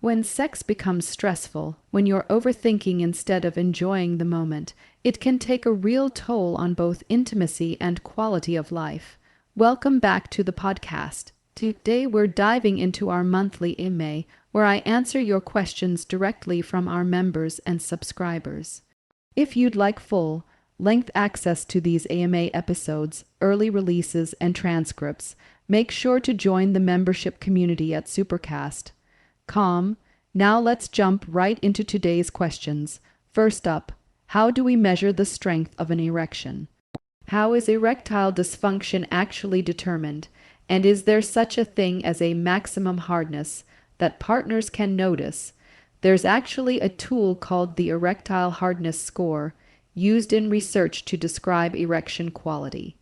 When sex becomes stressful, when you're overthinking instead of enjoying the moment, it can take a real toll on both intimacy and quality of life. Welcome back to the podcast. Today we're diving into our monthly AMA, where I answer your questions directly from our members and subscribers. If you'd like full-length access to these AMA episodes, early releases, and transcripts, make sure to join the membership community at supercast.com. Now let's jump right into today's questions. First up, how do we measure the strength of an erection? How is erectile dysfunction actually determined? And is there such a thing as a maximum hardness that partners can notice? There's actually a tool called the erectile hardness score, used in research to describe erection quality.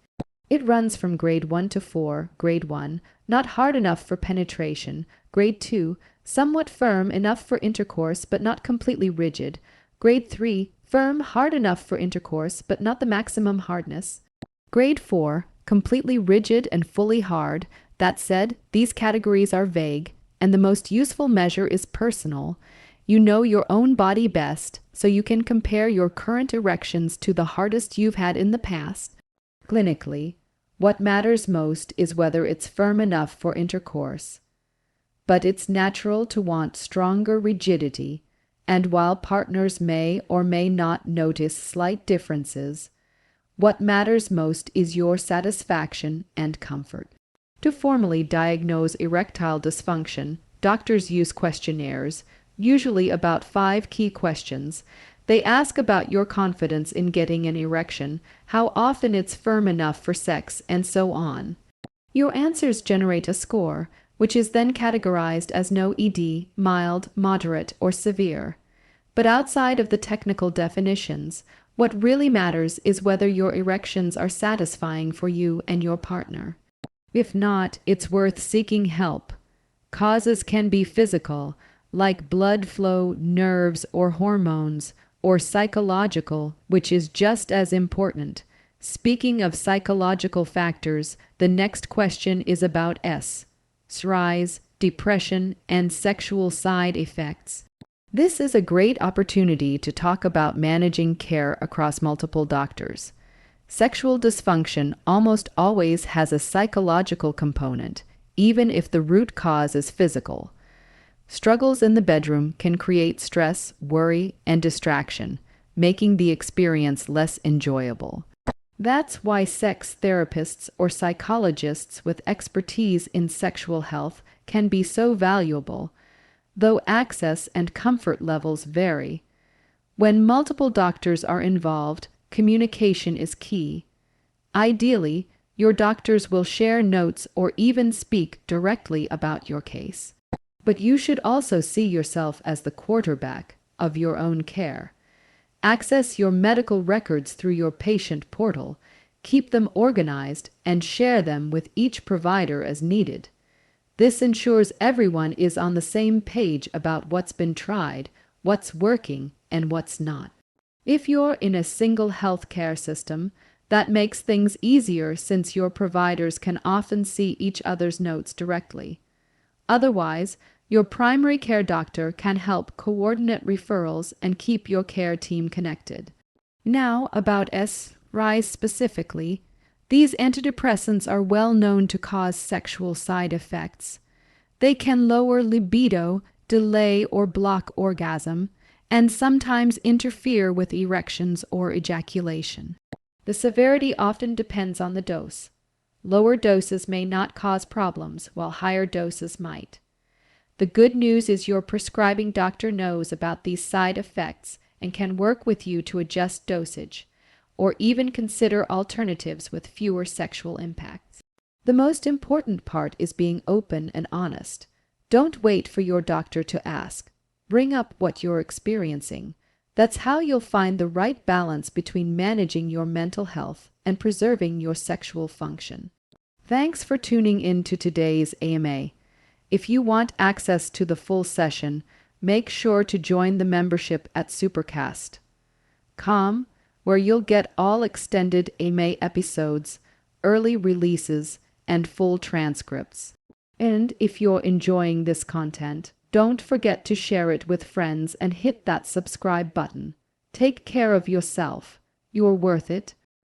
It runs from grade 1 to 4, grade 1, not hard enough for penetration, grade 2, somewhat firm enough for intercourse but not completely rigid, grade 3, firm, hard enough for intercourse but not the maximum hardness, grade 4, completely rigid and fully hard. That said, these categories are vague, and the most useful measure is personal. You know your own body best, so you can compare your current erections to the hardest you've had in the past. Clinically, what matters most is whether it's firm enough for intercourse. But it's natural to want stronger rigidity, and while partners may or may not notice slight differences, what matters most is your satisfaction and comfort. To formally diagnose erectile dysfunction, doctors use questionnaires, usually about 5 key questions. They ask about your confidence in getting an erection, how often it's firm enough for sex, and so on. Your answers generate a score, which is then categorized as no ED, mild, moderate, or severe. But outside of the technical definitions, what really matters is whether your erections are satisfying for you and your partner. If not, it's worth seeking help. Causes can be physical, like blood flow, nerves, or hormones, or psychological, which is just as important. Speaking of psychological factors, the next question is about SSRIs, depression, and sexual side effects. This is a great opportunity to talk about managing care across multiple doctors. Sexual dysfunction almost always has a psychological component, even if the root cause is physical. Struggles in the bedroom can create stress, worry, and distraction, making the experience less enjoyable. That's why sex therapists or psychologists with expertise in sexual health can be so valuable, though access and comfort levels vary. When multiple doctors are involved, communication is key. Ideally, your doctors will share notes or even speak directly about your case. But you should also see yourself as the quarterback of your own care. Access your medical records through your patient portal, keep them organized, and share them with each provider as needed. This ensures everyone is on the same page about what's been tried, what's working, and what's not. If you're in a single healthcare system, that makes things easier since your providers can often see each other's notes directly. Otherwise, your primary care doctor can help coordinate referrals and keep your care team connected. Now, about SSRIs specifically, these antidepressants are well known to cause sexual side effects. They can lower libido, delay or block orgasm, and sometimes interfere with erections or ejaculation. The severity often depends on the dose. Lower doses may not cause problems, while higher doses might. The good news is your prescribing doctor knows about these side effects and can work with you to adjust dosage, or even consider alternatives with fewer sexual impacts. The most important part is being open and honest. Don't wait for your doctor to ask. Bring up what you're experiencing. That's how you'll find the right balance between managing your mental health and preserving your sexual function. Thanks for tuning in to today's AMA. If you want access to the full session, make sure to join the membership at supercast.com, where you'll get all extended AMA episodes, early releases, and full transcripts. And if you're enjoying this content, Don't forget to share it with friends and hit that subscribe button. Take care of yourself. You're worth it.